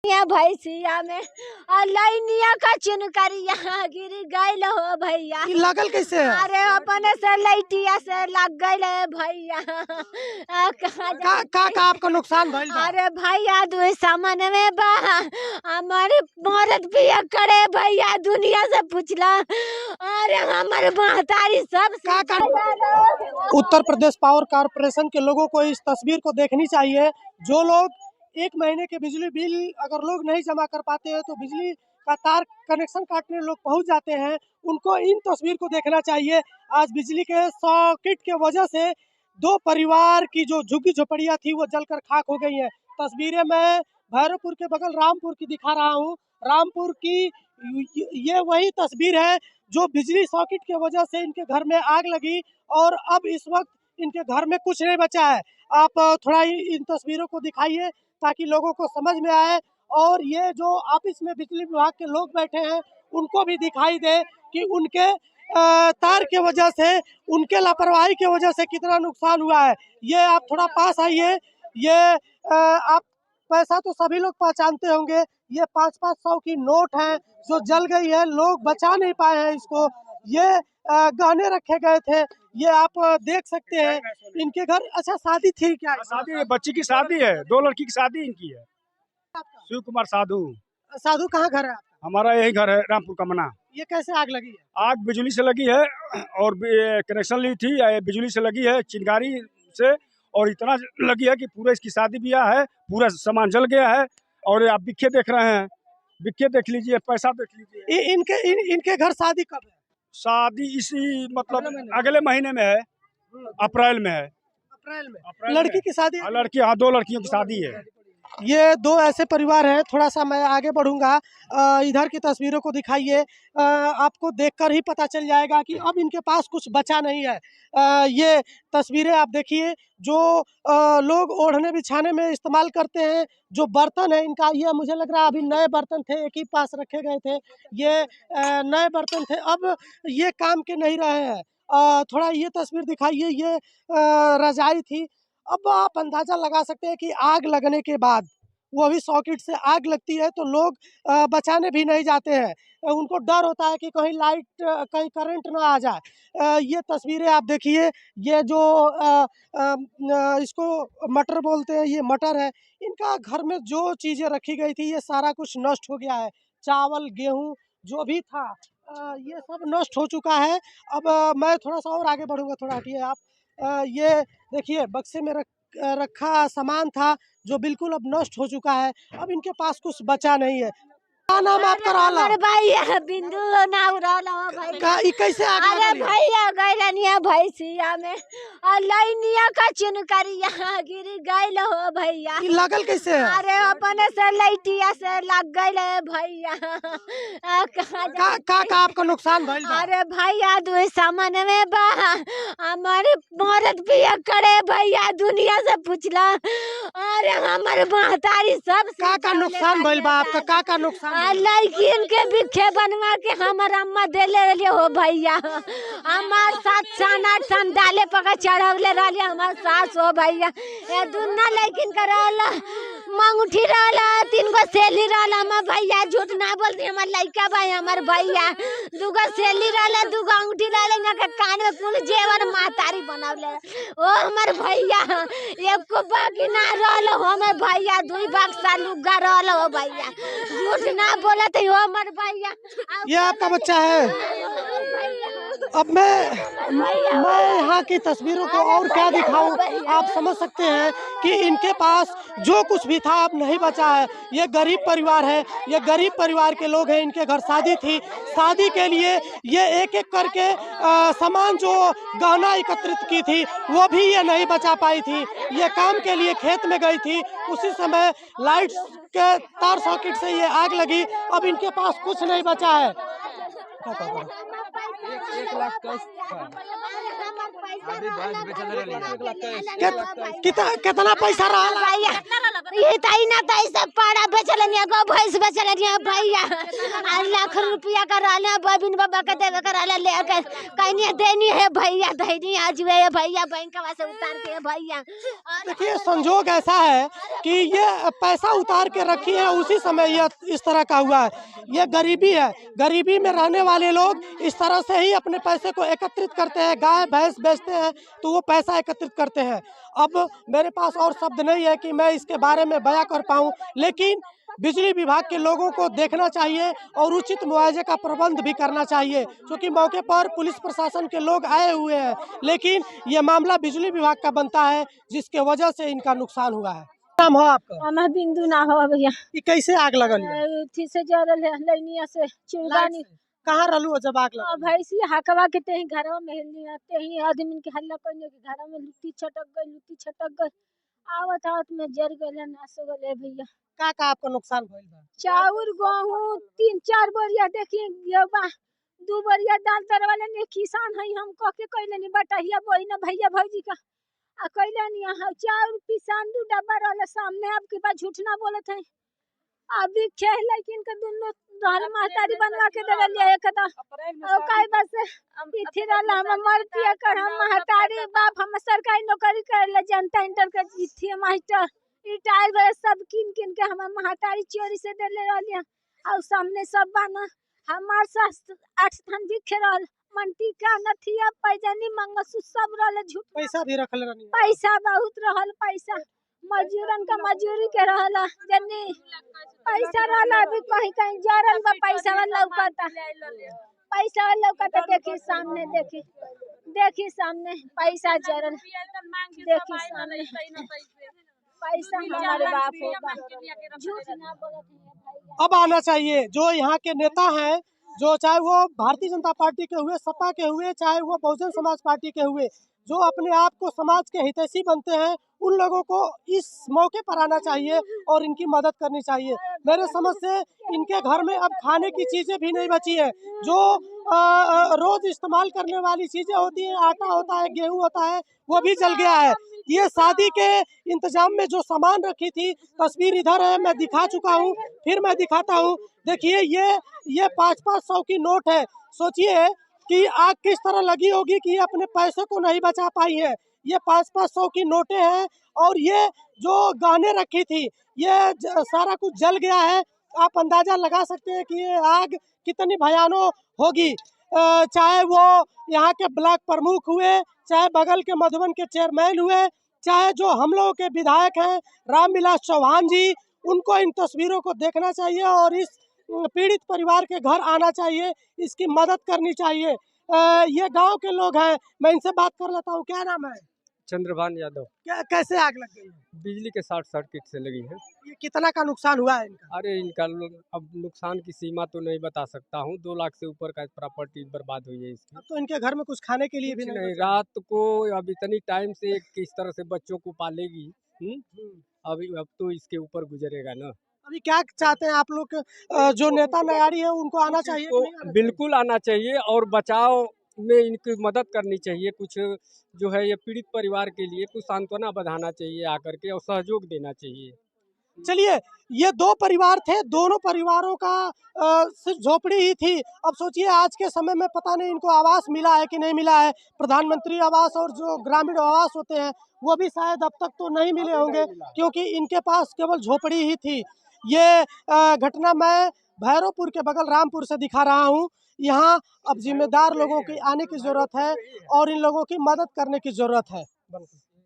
भैसिया में लैनिया का चुनकरिया गिर गइल हो भैया। लागल कैसे है? अरे अपने से लैटिया से लग गइल है भैया। का आपका नुकसान भइल बा? अरे भैया दू सामान में बा हमारे मरद पिया करे भैया दुनिया से पूछला। अरे हमारे महतारी सब उत्तर प्रदेश पावर कॉर्पोरेशन के लोगों को इस तस्वीर को देखनी चाहिए। जो लोग 1 महीने के बिजली बिल अगर लोग नहीं जमा कर पाते हैं तो बिजली का तार कनेक्शन काटने लोग पहुंच जाते हैं, उनको इन तस्वीर को देखना चाहिए। आज बिजली के सॉकेट के वजह से 2 परिवार की जो झुग्गी झोपड़ियां थी वो जलकर खाक हो गई हैं। तस्वीरें मैं भैरवपुर के बगल रामपुर की दिखा रहा हूं। रामपुर की ये वही तस्वीर है जो बिजली सॉकेट के वजह से इनके घर में आग लगी और अब इस वक्त इनके घर में कुछ नहीं बचा है। आप थोड़ा इन तस्वीरों को दिखाइए ताकि लोगों को समझ में आए और ये जो ऑफिस में बिजली विभाग के लोग बैठे हैं उनको भी दिखाई दे कि उनके तार के वजह से, उनके लापरवाही के वजह से कितना नुकसान हुआ है। ये आप थोड़ा पास आइए। ये आप पैसा तो सभी लोग पहचानते होंगे। ये 500-500 की नोट है जो जल गई है, लोग बचा नहीं पाए हैं इसको। ये गहने रखे गए थे, ये आप देख सकते हैं। इनके घर अच्छा शादी थी क्या? शादी है, बच्ची की शादी है, 2 लड़की की शादी इनकी है। शिव कुमार साधु। साधु कहाँ घर है आपका? हमारा यही घर है रामपुर कमना। ये कैसे आग लगी है? आग बिजली से लगी है और कनेक्शन ली थी, बिजली से लगी है चिंगारी से, और इतना लगी है कि पूरा इसकी शादी ब्याह है, पूरा सामान जल गया है। और आप बिखे देख रहे हैं, बिखे देख लीजिए, पैसा देख लीजिए। इनके घर शादी कब है? शादी इसी मतलब अगले महीने में है, अप्रैल में है। अप्रैल में लड़की की शादी है? लड़की, हाँ 2 लड़कियों की शादी है। ये 2 ऐसे परिवार हैं। थोड़ा सा मैं आगे बढ़ूंगा, इधर की तस्वीरों को दिखाइए। आपको देखकर ही पता चल जाएगा कि अब इनके पास कुछ बचा नहीं है। ये तस्वीरें आप देखिए जो लोग ओढ़ने बिछाने में इस्तेमाल करते हैं। जो बर्तन है इनका, ये मुझे लग रहा है अभी नए बर्तन थे, एक ही पास रखे गए थे। ये नए बर्तन थे, अब ये काम के नहीं रहे हैं। थोड़ा ये तस्वीर दिखाइए। ये रजाई थी। अब आप अंदाजा लगा सकते हैं कि आग लगने के बाद, वो भी सॉकेट से आग लगती है तो लोग बचाने भी नहीं जाते हैं। उनको डर होता है कि कहीं लाइट, कहीं करंट ना आ जाए। ये तस्वीरें आप देखिए। ये जो इसको मटर बोलते हैं, ये मटर है। इनका घर में जो चीज़ें रखी गई थी ये सारा कुछ नष्ट हो गया है। चावल, गेहूँ जो भी था ये सब नष्ट हो चुका है। अब मैं थोड़ा सा और आगे बढ़ूँगा, थोड़ा हटिए आप। ये देखिए बक्से में रखा सामान था जो बिल्कुल अब नष्ट हो चुका है। अब इनके पास कुछ बचा नहीं है। क्या नाम आपका? अरे भैया बिंदु नाउ रहल हो भैया। ई कैसे आग अरे लगल है? भैया गइलनिया भैसिया में लैनिया का चुनकरिया गिर गइल हो भैया। ई लागल कैसे है? अरे अपने से लैटिया से लग गइल है भैया। का आपका नुकसान भइल बा? अरे भैया दू सामान में बा हमारे मरद पिया करे भैया दुनिया से पूछला। अरे हमारे महतारी सब का नुकसान भइल बा आपका? का नुकसान? लड़किन के बिखे बनवा के हमर अम्मा देले रहिए हो भैया। हमार साथ साना सन डाले पका चढ़वले रहले हमार सास हो भैया। ए दुन्ना लड़किन का रहला मंगूठी रहला, 3 गो सेली रहला। हम भैया झूठ ना बोलती, हमार लड़का भाई हमार भैया 2 गो सेली रहला, 2 गो अंगूठी रहले, ना के कान में कुल जेवर महतारी बनावले ओ हमार भैया। एको बाकी ना रहल हमर भैया, 2 बक्सा लुग्गा रहल हो भैया। झूठ ना बोलत हो हमर भैया। ये आपका बच्चा है? अब मैं यहाँ की तस्वीरों को और क्या दिखाऊं? आप समझ सकते हैं कि इनके पास जो कुछ भी था अब नहीं बचा है। ये गरीब परिवार है, ये गरीब परिवार के लोग हैं। इनके घर शादी थी, शादी के लिए ये एक एक करके सामान जो गहना एकत्रित की थी वो भी ये नहीं बचा पाई थी। ये काम के लिए खेत में गई थी, उसी समय लाइट के तार सॉकेट से ये आग लगी। अब इनके पास कुछ नहीं बचा है। 1 लाख कितना पैसा रहा भैया ये ताई ना ताई सब पाड़ा बेचलनी गो भैंस बेचलनी भैया लाख रुपया का रहले बबिन बाबा के देवे कर रहले लेकर कहीं देनी है भैया देनी आज वे भैया बैंकवा से उतार के भैया। देखिए संजोग ऐसा है कि ये पैसा उतार के रखी है, उसी समय ये इस तरह का हुआ है। ये गरीबी है, गरीबी में रहने वाले लोग इस तरह से ही अपने पैसे को एकत्रित करते हैं, गाय भैंस बेचते हैं तो वो पैसा एकत्रित करते हैं। अब मेरे पास और शब्द नहीं है कि मैं इसके बारे में बयां कर पाऊं, लेकिन बिजली विभाग के लोगों को देखना चाहिए और उचित मुआवजे का प्रबंध भी करना चाहिए, क्योंकि मौके पर पुलिस प्रशासन के लोग आए हुए हैं, लेकिन ये मामला बिजली विभाग का बनता है जिसके वजह से इनका नुकसान हुआ है। नाम हो आपका? हमें बिंदु ना हो भैया। ये कैसे आग लगल? थी से जरल है लैनिया से चुरगानी। कहाँ रहलू जब आग लगल? भैंसी हकवा के तेही घरवा में हिलनी तेही आदमी के हल्ला करने के घर में लुट्टी छटक गई आवत में जर गए नास गए भैया। का आपको नुकसान भइल बा? चाउर गेहूं 3-4 बोरिया देखिए गेवा 2 बोरिया दाल दरवाले ने किसान है हम कह के कहले नहीं बटहिया बोई ना भैया भौजी का आ कहले नहीं हां चाउर पिसान 2 डब्बा रहले सामने अब के बाद झूठ ना बोलत है अभी खेल लेकिन के दोनों रहल महतारी बनवा के देले लिया एकदा और काय बस इथे रहल हम मरतिया कर हम महतारी बाप हम सरकारी नौकरी करले जनता इंटर के इथे मास्टर रिटायर भले सब किन के हम महतारी चोरी से देले रहलिया और सामने सब बाना हमार 8 थान दिखे रहल मंटी का नथिया पैजानी मंगलसूत्र सब रहल झूठ पैसा भी रखल रहनी? पैसा बहुत रहल पैसा मजूरन का मजूरी के रहला जन्नी पैसा रहला अभी कहीं जरल बा पैसा वाला लौकता देखी सामने पैसा जरल देखी सामने पैसा हमारे बाप होगा झूठ ना बोलत। अब आना चाहिए जो यहाँ के नेता हैं, जो चाहे वो भारतीय जनता पार्टी के हुए, सपा के हुए, चाहे वो बहुजन समाज पार्टी के हुए, जो अपने आप को समाज के हितैषी बनते हैं, उन लोगों को इस मौके पर आना चाहिए और इनकी मदद करनी चाहिए। मेरे समझ से इनके घर में अब खाने की चीजें भी नहीं बची है। जो रोज इस्तेमाल करने वाली चीजें होती हैं, आटा होता है, गेहूं होता है, वो भी जल गया है। ये शादी के इंतजाम में जो सामान रखी थी, तस्वीर इधर है, मैं दिखा चुका हूँ, फिर मैं दिखाता हूँ। देखिए ये 500 की नोट है। सोचिए कि आग किस तरह लगी होगी कि ये अपने पैसे को नहीं बचा पाई है। ये 500 की नोटें हैं और ये जो गहने रखी थी ये सारा कुछ जल गया है। आप अंदाजा लगा सकते हैं कि ये आग कितनी भयानक होगी। चाहे वो यहाँ के ब्लॉक प्रमुख हुए, चाहे बगल के मधुबन के चेयरमैन हुए, चाहे जो हम लोगों के विधायक हैं रामविलास चौहान जी, उनको इन तस्वीरों को देखना चाहिए और इस पीड़ित परिवार के घर आना चाहिए, इसकी मदद करनी चाहिए। ये गांव के लोग हैं, मैं इनसे बात कर लेता हूँ। क्या नाम है? चंद्रभान यादव। कैसे आग लग गई? बिजली के शॉर्ट सर्किट से लगी है। ये कितना का नुकसान हुआ है इनका? अरे इनका अब नुकसान की सीमा तो नहीं बता सकता हूँ, 2 लाख से ऊपर का प्रॉपर्टी बर्बाद हुई है इसकी। अब तो इनके घर में कुछ खाने के लिए भी नहीं, रात को अब इतनी टाइम से किस तरह से बच्चों को पालेगी। अब तो इसके ऊपर गुजरेगा ना। अभी क्या चाहते हैं आप लोग? जो नेता नयारी है उनको आना चाहिए? बिल्कुल आना चाहिए और बचाव में इनकी मदद करनी चाहिए। कुछ जो है ये पीड़ित परिवार के लिए कुछ सांत्वना बढ़ाना चाहिए आकर के और सहयोग देना चाहिए। चलिए, ये 2 परिवार थे, दोनों परिवारों का सिर्फ झोपड़ी ही थी। अब सोचिए आज के समय में पता नहीं इनको आवास मिला है कि नहीं मिला है। प्रधानमंत्री आवास और जो ग्रामीण आवास होते हैं वो भी शायद अब तक तो नहीं मिले होंगे, क्योंकि इनके पास केवल झोपड़ी ही थी। ये घटना मैं भैरवपुर के बगल रामपुर से दिखा रहा हूँ। यहाँ अब जिम्मेदार लोगों की आने की जरूरत है और इन लोगों की मदद करने की जरूरत है।